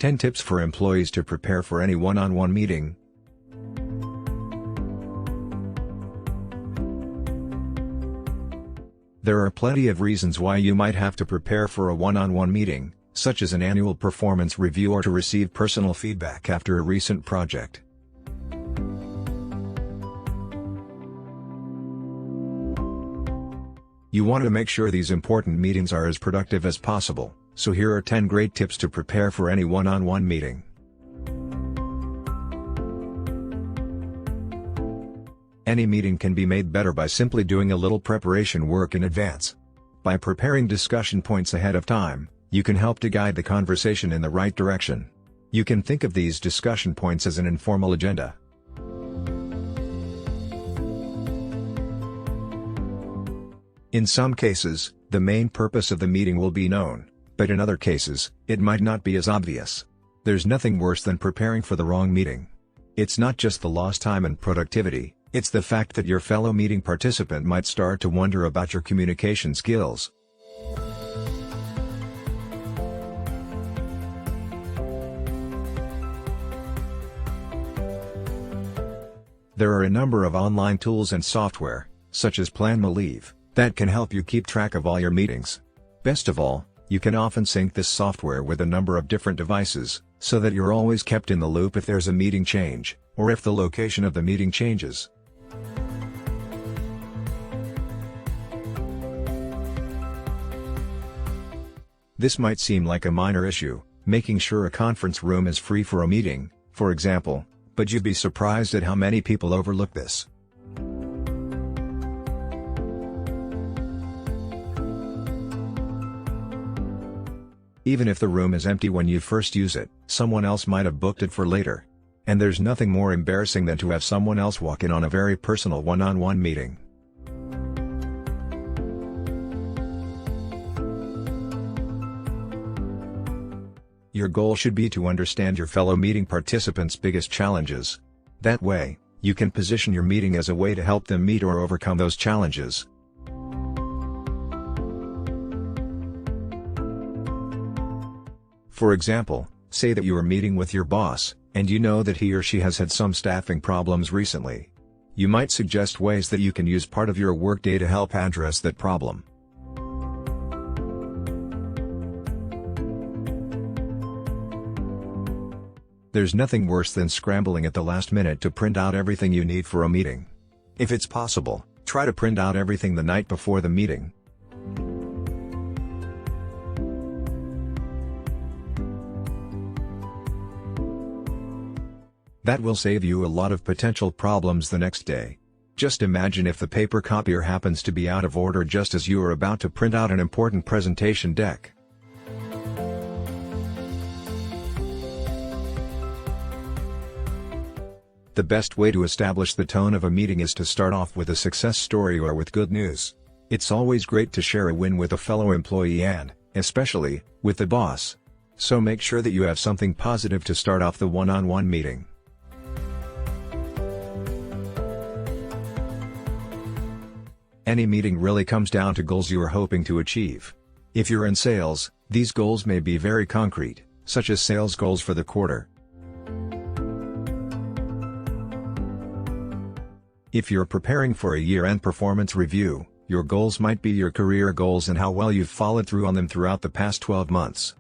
10 tips for employees to prepare for any one-on-one meeting. There are plenty of reasons why you might have to prepare for a one-on-one meeting, such as an annual performance review or to receive personal feedback after a recent project. You want to make sure these important meetings are as productive as possible, so here are 10 great tips to prepare for any one-on-one meeting. Any meeting can be made better by simply doing a little preparation work in advance. By preparing discussion points ahead of time, you can help to guide the conversation in the right direction. You can think of these discussion points as an informal agenda. In some cases, the main purpose of the meeting will be known, but in other cases, it might not be as obvious. There's nothing worse than preparing for the wrong meeting. It's not just the lost time and productivity, it's the fact that your fellow meeting participant might start to wonder about your communication skills. There are a number of online tools and software, such as Plan-My-Leave, that can help you keep track of all your meetings. Best of all, you can often sync this software with a number of different devices, so that you're always kept in the loop if there's a meeting change, or if the location of the meeting changes. This might seem like a minor issue, making sure a conference room is free for a meeting, for example, but you'd be surprised at how many people overlook this. Even if the room is empty when you first use it, someone else might have booked it for later. And there's nothing more embarrassing than to have someone else walk in on a very personal one-on-one meeting. Your goal should be to understand your fellow meeting participants' biggest challenges. That way, you can position your meeting as a way to help them meet or overcome those challenges. For example, say that you are meeting with your boss, and you know that he or she has had some staffing problems recently. You might suggest ways that you can use part of your workday to help address that problem. There's nothing worse than scrambling at the last minute to print out everything you need for a meeting. If it's possible, try to print out everything the night before the meeting. That will save you a lot of potential problems the next day. Just imagine if the paper copier happens to be out of order just as you are about to print out an important presentation deck. The best way to establish the tone of a meeting is to start off with a success story or with good news. It's always great to share a win with a fellow employee and, especially, with the boss. So make sure that you have something positive to start off the one-on-one meeting. Any meeting really comes down to goals you are hoping to achieve. If you're in sales, these goals may be very concrete, such as sales goals for the quarter. If you're preparing for a year-end performance review, your goals might be your career goals and how well you've followed through on them throughout the past 12 months.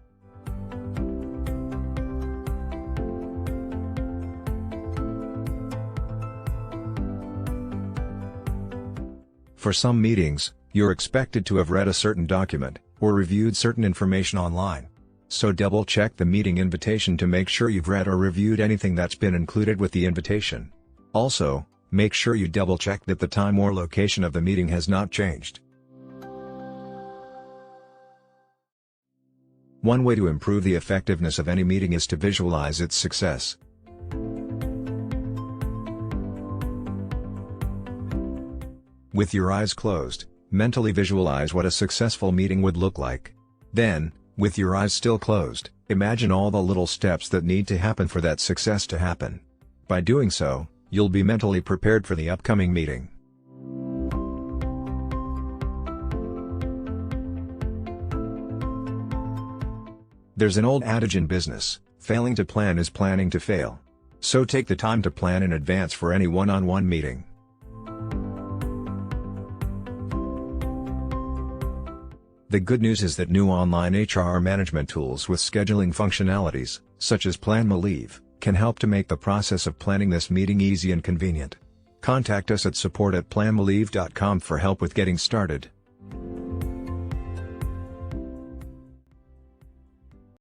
For some meetings, you're expected to have read a certain document, or reviewed certain information online. So double-check the meeting invitation to make sure you've read or reviewed anything that's been included with the invitation. Also, make sure you double-check that the time or location of the meeting has not changed. One way to improve the effectiveness of any meeting is to visualize its success. With your eyes closed, mentally visualize what a successful meeting would look like. Then, with your eyes still closed, imagine all the little steps that need to happen for that success to happen. By doing so, you'll be mentally prepared for the upcoming meeting. There's an old adage in business: Failing to plan is planning to fail. So take the time to plan in advance for any one-on-one meeting. The good news is that new online HR management tools with scheduling functionalities, such as Plan My Leave, can help to make the process of planning this meeting easy and convenient. Contact us at support@planmyleave.com for help with getting started.